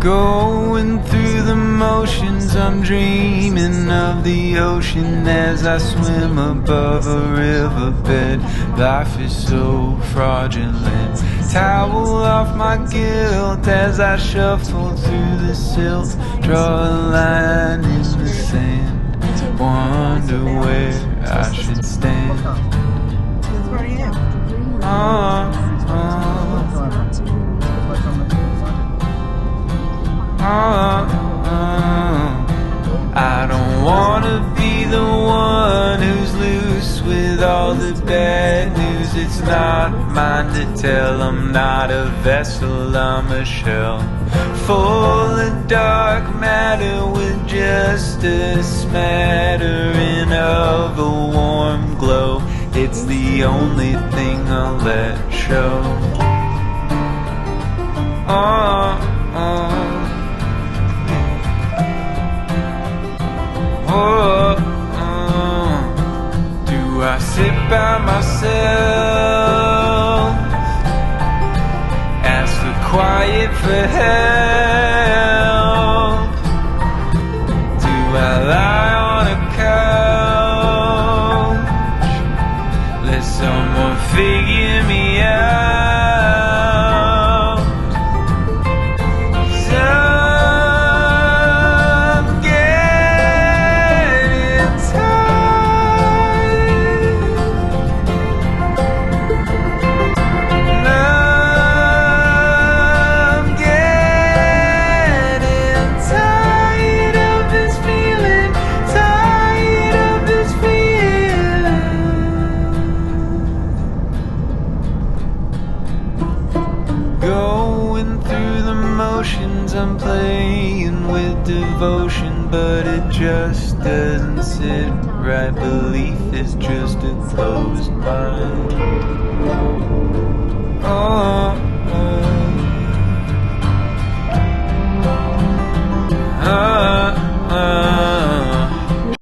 Going through the motions, I'm dreaming of the ocean as I swim above a riverbed. Life is so fraudulent. Towel off my guilt as I shuffle through the silt. Draw a line in the sand, wonder where I should stand. I don't wanna be the one who's loose with all the bad news. It's not mine to tell. I'm not a vessel, I'm a shell, full of dark matter with just a smattering of a warm glow. It's the only thing I'll let show. I sit by myself, ask for quiet, for help? Do I lie on a couch, let someone figure me out? Going through the motions, I'm playing with devotion, but it just doesn't sit right. Belief is just a closed mind.